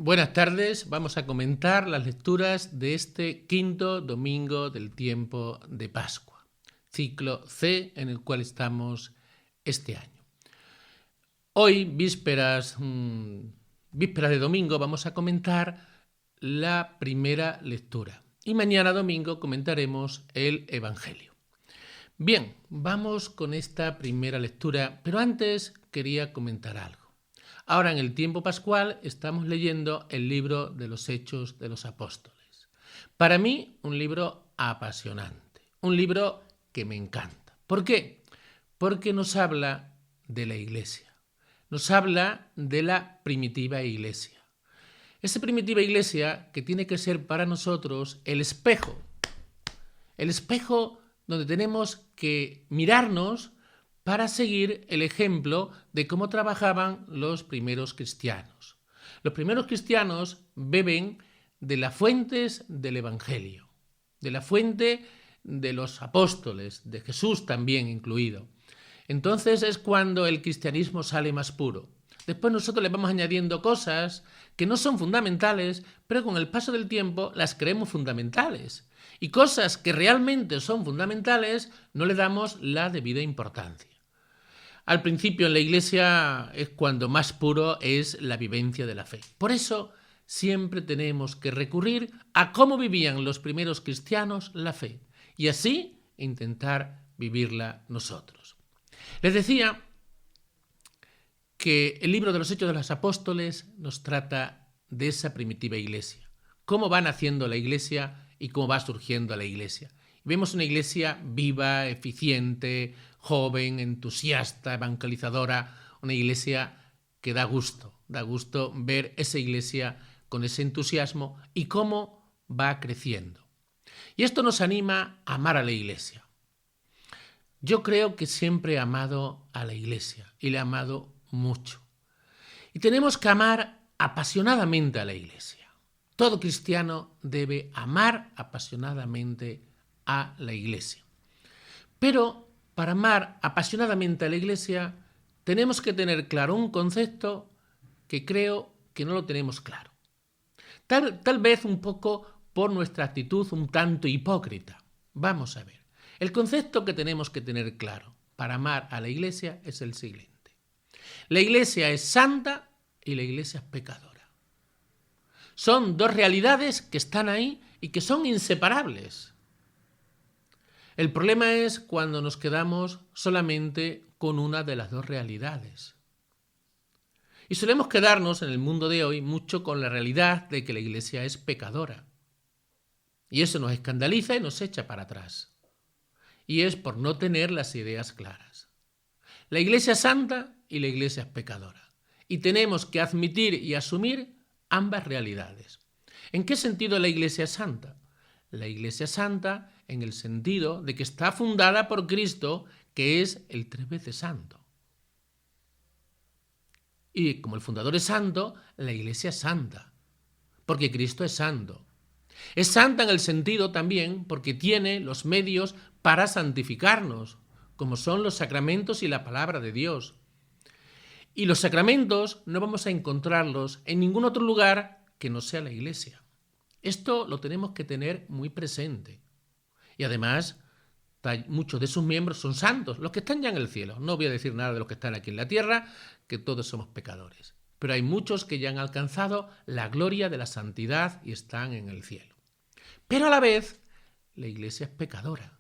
Buenas tardes, vamos a comentar las lecturas de este quinto domingo del tiempo de Pascua, ciclo C en el cual estamos este año. Hoy, vísperas de domingo, vamos a comentar la primera lectura y mañana domingo comentaremos el Evangelio. Bien, vamos con esta primera lectura, pero antes quería comentar algo. Ahora en el tiempo pascual estamos leyendo el libro de los Hechos de los Apóstoles. Para mí, un libro apasionante, un libro que me encanta. ¿Por qué? Porque nos habla de la Iglesia, nos habla de la primitiva Iglesia. Esa primitiva Iglesia que tiene que ser para nosotros el espejo donde tenemos que mirarnos para seguir el ejemplo de cómo trabajaban los primeros cristianos. Los primeros cristianos beben de las fuentes del Evangelio, de la fuente de los apóstoles, de Jesús también incluido. Entonces es cuando el cristianismo sale más puro. Después nosotros le vamos añadiendo cosas que no son fundamentales, pero con el paso del tiempo las creemos fundamentales. Y cosas que realmente son fundamentales no le damos la debida importancia. Al principio en la Iglesia es cuando más puro es la vivencia de la fe. Por eso siempre tenemos que recurrir a cómo vivían los primeros cristianos la fe y así intentar vivirla nosotros. Les decía que el libro de los Hechos de los Apóstoles nos trata de esa primitiva Iglesia, cómo va naciendo la Iglesia y cómo va surgiendo la Iglesia. Vemos una Iglesia viva, eficiente, joven, entusiasta, evangelizadora, una Iglesia que da gusto ver esa Iglesia con ese entusiasmo y cómo va creciendo. Y esto nos anima a amar a la Iglesia. Yo creo que siempre he amado a la Iglesia y le he amado mucho. Y tenemos que amar apasionadamente a la Iglesia. Todo cristiano debe amar apasionadamente a la Iglesia. Pero para amar apasionadamente a la Iglesia tenemos que tener claro un concepto que creo que no lo tenemos claro. Tal vez un poco por nuestra actitud un tanto hipócrita. Vamos a ver. El concepto que tenemos que tener claro para amar a la Iglesia es el siguiente. La Iglesia es santa y la Iglesia es pecadora. Son dos realidades que están ahí y que son inseparables. El problema es cuando nos quedamos solamente con una de las dos realidades. Y solemos quedarnos en el mundo de hoy mucho con la realidad de que la Iglesia es pecadora. Y eso nos escandaliza y nos echa para atrás. Y es por no tener las ideas claras. La Iglesia es santa y la Iglesia es pecadora. Y tenemos que admitir y asumir ambas realidades. ¿En qué sentido la Iglesia es santa? La Iglesia es santa en el sentido de que está fundada por Cristo, que es el 3 veces santo. Y como el fundador es santo, la Iglesia es santa, porque Cristo es santo. Es santa en el sentido también porque tiene los medios para santificarnos, como son los sacramentos y la palabra de Dios. Y los sacramentos no vamos a encontrarlos en ningún otro lugar que no sea la Iglesia. Esto lo tenemos que tener muy presente. Y además, muchos de sus miembros son santos, los que están ya en el cielo. No voy a decir nada de los que están aquí en la tierra, que todos somos pecadores. Pero hay muchos que ya han alcanzado la gloria de la santidad y están en el cielo. Pero a la vez, la Iglesia es pecadora.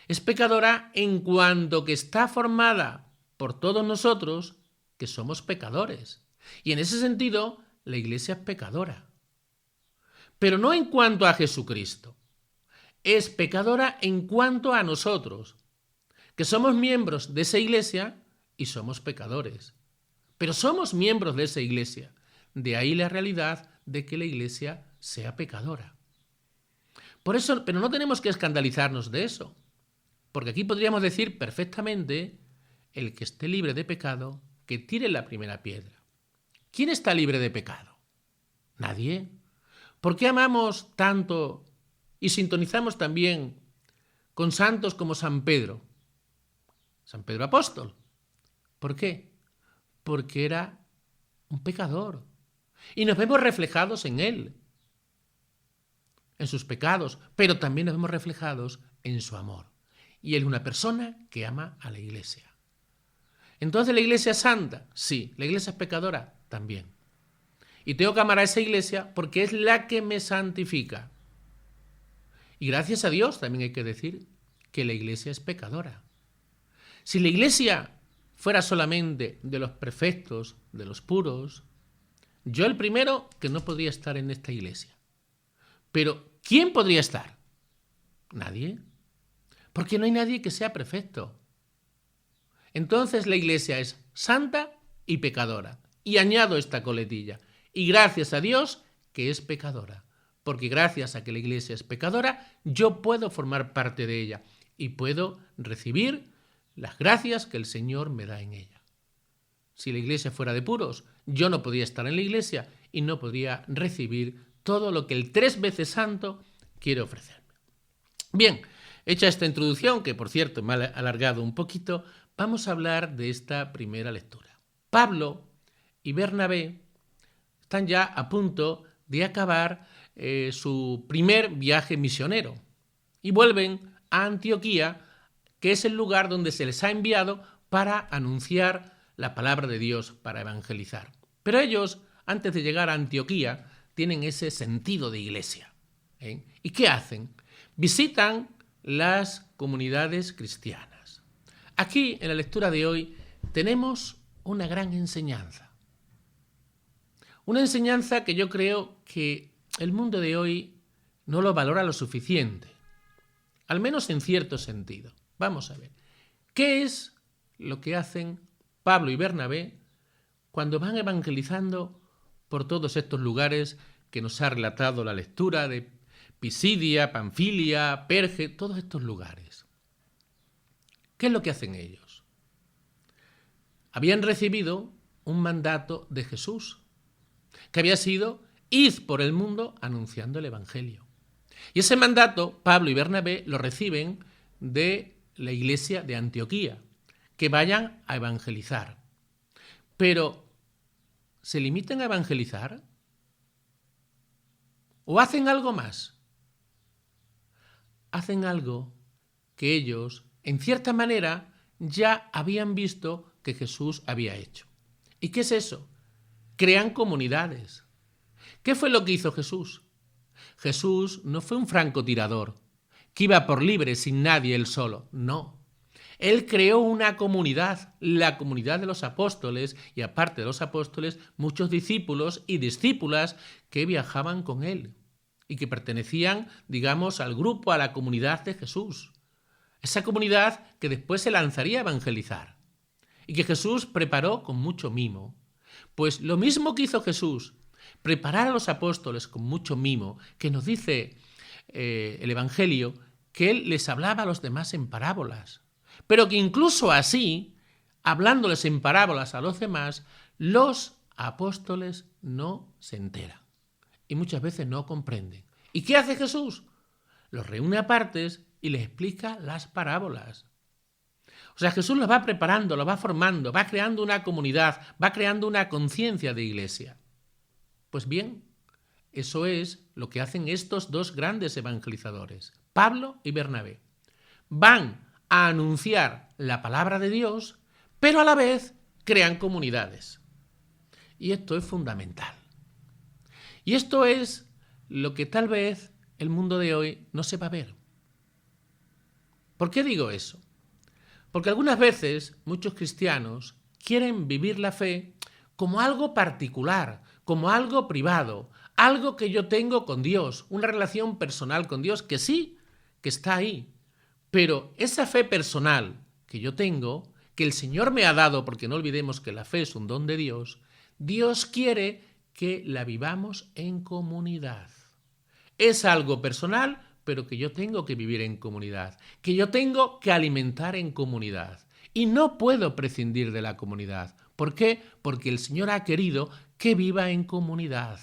Es pecadora en cuanto que está formada por todos nosotros, que somos pecadores. Y en ese sentido, la Iglesia es pecadora. Pero no en cuanto a Jesucristo. Es pecadora en cuanto a nosotros, que somos miembros de esa Iglesia y somos pecadores. Pero somos miembros de esa Iglesia. De ahí la realidad de que la Iglesia sea pecadora. Por eso, pero no tenemos que escandalizarnos de eso. Porque aquí podríamos decir perfectamente, el que esté libre de pecado, que tire la primera piedra. ¿Quién está libre de pecado? Nadie. ¿Por qué amamos tanto y sintonizamos también con santos como San Pedro? San Pedro Apóstol. ¿Por qué? Porque era un pecador. Y nos vemos reflejados en él, en sus pecados, pero también nos vemos reflejados en su amor. Y él es una persona que ama a la iglesia. Entonces, ¿la iglesia es santa? Sí. ¿La iglesia es pecadora? También. Y tengo que amar a esa iglesia porque es la que me santifica. Y gracias a Dios también hay que decir que la iglesia es pecadora. Si la iglesia fuera solamente de los perfectos, de los puros, yo el primero que no podría estar en esta iglesia. Pero ¿quién podría estar? Nadie. Porque no hay nadie que sea perfecto. Entonces la iglesia es santa y pecadora. Y añado esta coletilla. Y gracias a Dios que es pecadora. Porque gracias a que la iglesia es pecadora, yo puedo formar parte de ella y puedo recibir las gracias que el Señor me da en ella. Si la iglesia fuera de puros, yo no podría estar en la iglesia y no podría recibir todo lo que el 3 veces santo quiere ofrecerme. Bien, hecha esta introducción, que por cierto me ha alargado un poquito, vamos a hablar de esta primera lectura. Pablo y Bernabé están ya a punto de acabar su primer viaje misionero y vuelven a Antioquía, que es el lugar donde se les ha enviado para anunciar la palabra de Dios, para evangelizar. Pero ellos, antes de llegar a Antioquía, tienen ese sentido de iglesia. ¿Y qué hacen? Visitan las comunidades cristianas. Aquí, en la lectura de hoy, tenemos una gran enseñanza. Una enseñanza que yo creo que el mundo de hoy no lo valora lo suficiente, al menos en cierto sentido. Vamos a ver, ¿qué es lo que hacen Pablo y Bernabé cuando van evangelizando por todos estos lugares que nos ha relatado la lectura de Pisidia, Panfilia, Perge, todos estos lugares? ¿Qué es lo que hacen ellos? Habían recibido un mandato de Jesús, que había sido: id por el mundo anunciando el Evangelio. Y ese mandato, Pablo y Bernabé lo reciben de la iglesia de Antioquía, que vayan a evangelizar. Pero, ¿se limitan a evangelizar? ¿O hacen algo más? Hacen algo que ellos, en cierta manera, ya habían visto que Jesús había hecho. ¿Y qué es eso? Crean comunidades. ¿Qué fue lo que hizo Jesús? Jesús no fue un francotirador que iba por libre sin nadie él solo. No. Él creó una comunidad, la comunidad de los apóstoles, y aparte de los apóstoles, muchos discípulos y discípulas que viajaban con él y que pertenecían, digamos, al grupo, a la comunidad de Jesús. Esa comunidad que después se lanzaría a evangelizar y que Jesús preparó con mucho mimo. Pues lo mismo que hizo Jesús, preparar a los apóstoles con mucho mimo, que nos dice el Evangelio, que él les hablaba a los demás en parábolas, pero que incluso así, hablándoles en parábolas a los demás, los apóstoles no se enteran y muchas veces no comprenden. ¿Y qué hace Jesús? Los reúne a partes y les explica las parábolas. O sea, Jesús los va preparando, los va formando, va creando una comunidad, va creando una conciencia de iglesia. Pues bien, eso es lo que hacen estos dos grandes evangelizadores, Pablo y Bernabé. Van a anunciar la palabra de Dios, pero a la vez crean comunidades. Y esto es fundamental. Y esto es lo que tal vez el mundo de hoy no sepa ver. ¿Por qué digo eso? Porque algunas veces muchos cristianos quieren vivir la fe como algo particular, como algo privado, algo que yo tengo con Dios, una relación personal con Dios, que sí, que está ahí. Pero esa fe personal que yo tengo, que el Señor me ha dado, porque no olvidemos que la fe es un don de Dios, Dios quiere que la vivamos en comunidad. Es algo personal, pero que yo tengo que vivir en comunidad, que yo tengo que alimentar en comunidad. Y no puedo prescindir de la comunidad. ¿Por qué? Porque el Señor ha querido que viva en comunidad.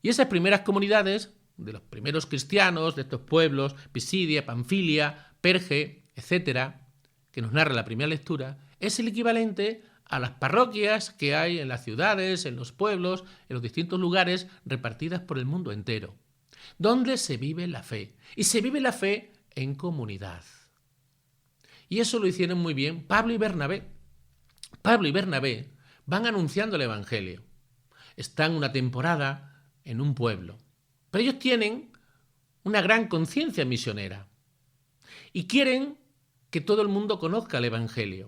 Y esas primeras comunidades, de los primeros cristianos, de estos pueblos, Pisidia, Panfilia, Perge, etcétera, que nos narra la primera lectura, es el equivalente a las parroquias que hay en las ciudades, en los pueblos, en los distintos lugares repartidas por el mundo entero, donde se vive la fe. Y se vive la fe en comunidad. Y eso lo hicieron muy bien Pablo y Bernabé. Pablo y Bernabé van anunciando el Evangelio. Están una temporada en un pueblo, pero ellos tienen una gran conciencia misionera y quieren que todo el mundo conozca el Evangelio.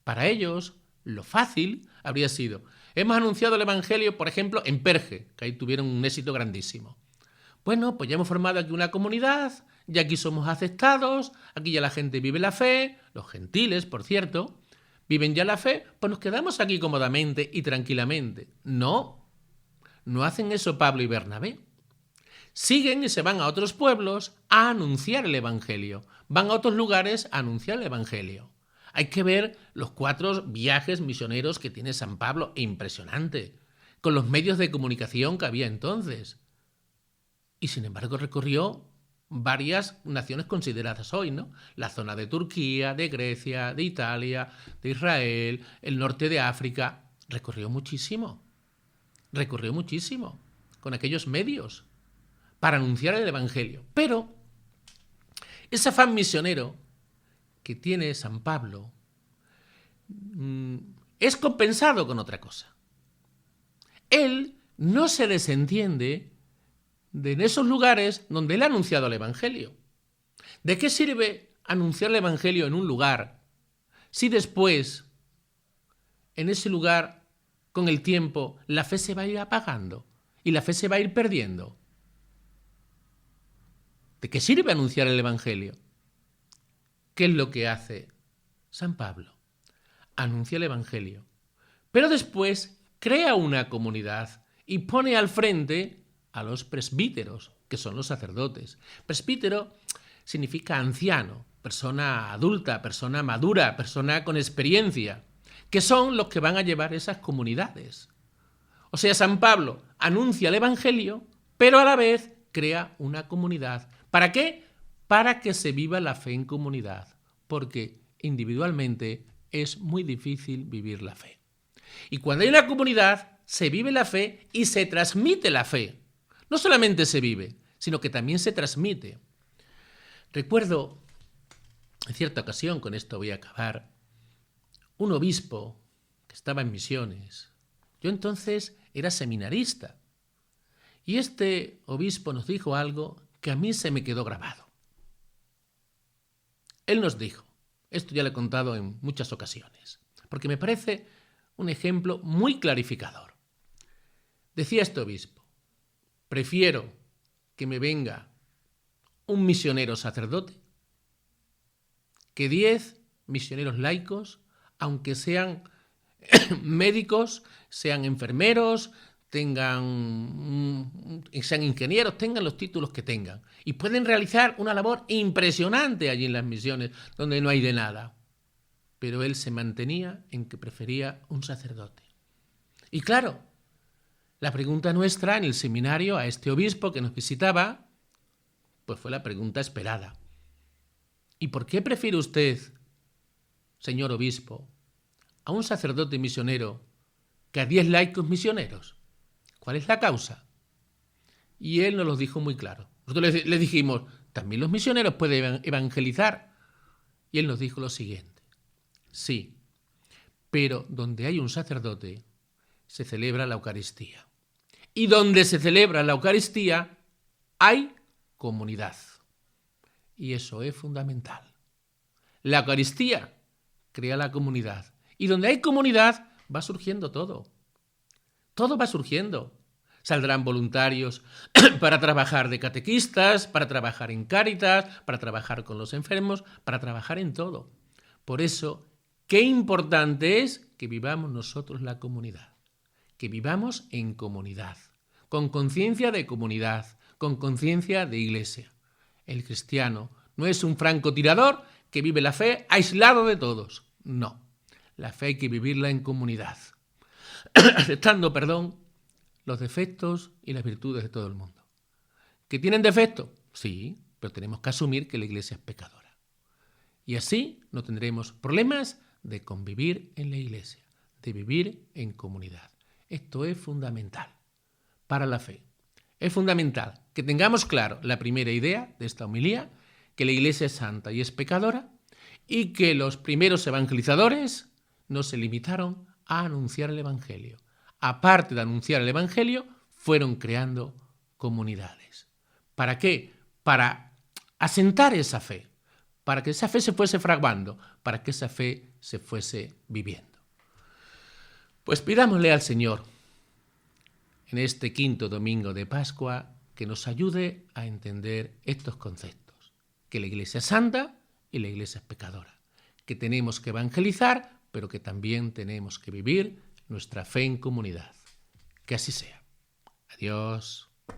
Para ellos, lo fácil habría sido: hemos anunciado el Evangelio, por ejemplo, en Perge, que ahí tuvieron un éxito grandísimo. Bueno, pues ya hemos formado aquí una comunidad, ya aquí somos aceptados, aquí ya la gente vive la fe, los gentiles, por cierto, viven ya la fe, pues nos quedamos aquí cómodamente y tranquilamente. No hacen eso Pablo y Bernabé. Siguen y se van a otros pueblos a anunciar el Evangelio. Van a otros lugares a anunciar el Evangelio. Hay que ver los 4 viajes misioneros que tiene San Pablo, impresionante, con los medios de comunicación que había entonces. Y sin embargo recorrió varias naciones consideradas hoy, ¿no? La zona de Turquía, de Grecia, de Italia, de Israel, el norte de África. Recorrió muchísimo con aquellos medios para anunciar el Evangelio. Pero ese afán misionero que tiene San Pablo es compensado con otra cosa. Él no se desentiende de en esos lugares donde él ha anunciado el Evangelio. ¿De qué sirve anunciar el Evangelio en un lugar si después, en ese lugar, con el tiempo, la fe se va a ir apagando y la fe se va a ir perdiendo? ¿De qué sirve anunciar el Evangelio? ¿Qué es lo que hace San Pablo? Anuncia el Evangelio, pero después crea una comunidad y pone al frente a los presbíteros, que son los sacerdotes. Presbítero significa anciano, persona adulta, persona madura, persona con experiencia, que son los que van a llevar esas comunidades. O sea, San Pablo anuncia el Evangelio, pero a la vez crea una comunidad. ¿Para qué? Para que se viva la fe en comunidad, porque individualmente es muy difícil vivir la fe. Y cuando hay una comunidad, se vive la fe y se transmite la fe. No solamente se vive, sino que también se transmite. Recuerdo, en cierta ocasión, con esto voy a acabar, un obispo que estaba en misiones. Yo entonces era seminarista. Y este obispo nos dijo algo que a mí se me quedó grabado. Él nos dijo, esto ya lo he contado en muchas ocasiones, porque me parece un ejemplo muy clarificador. Decía este obispo: prefiero que me venga un misionero sacerdote que 10 misioneros laicos, aunque sean médicos, sean enfermeros, sean ingenieros, tengan los títulos que tengan. Y pueden realizar una labor impresionante allí en las misiones, donde no hay de nada. Pero él se mantenía en que prefería un sacerdote. Y claro, la pregunta nuestra en el seminario a este obispo que nos visitaba, pues fue la pregunta esperada. ¿Y por qué prefiere usted, señor obispo, a un sacerdote misionero que a 10 laicos misioneros? ¿Cuál es la causa? Y él nos lo dijo muy claro. Nosotros le dijimos, ¿también los misioneros pueden evangelizar? Y él nos dijo lo siguiente: sí, pero donde hay un sacerdote se celebra la Eucaristía. Y donde se celebra la Eucaristía hay comunidad. Y eso es fundamental. La Eucaristía crea la comunidad. Y donde hay comunidad va surgiendo todo. Todo va surgiendo. Saldrán voluntarios para trabajar de catequistas, para trabajar en Cáritas, para trabajar con los enfermos, para trabajar en todo. Por eso, qué importante es que vivamos nosotros la comunidad. Que vivamos en comunidad, con conciencia de comunidad, con conciencia de iglesia. El cristiano no es un francotirador que vive la fe aislado de todos. No, la fe hay que vivirla en comunidad, aceptando, los defectos y las virtudes de todo el mundo. ¿Que tienen defectos? Sí, pero tenemos que asumir que la iglesia es pecadora. Y así no tendremos problemas de convivir en la iglesia, de vivir en comunidad. Esto es fundamental para la fe. Es fundamental que tengamos claro la primera idea de esta homilía, que la Iglesia es santa y es pecadora, y que los primeros evangelizadores no se limitaron a anunciar el Evangelio. Aparte de anunciar el Evangelio, fueron creando comunidades. ¿Para qué? Para asentar esa fe, para que esa fe se fuese fraguando, para que esa fe se fuese viviendo. Pues pidámosle al Señor, en este quinto domingo de Pascua, que nos ayude a entender estos conceptos, que la Iglesia es santa y la Iglesia es pecadora, que tenemos que evangelizar, pero que también tenemos que vivir nuestra fe en comunidad. Que así sea. Adiós.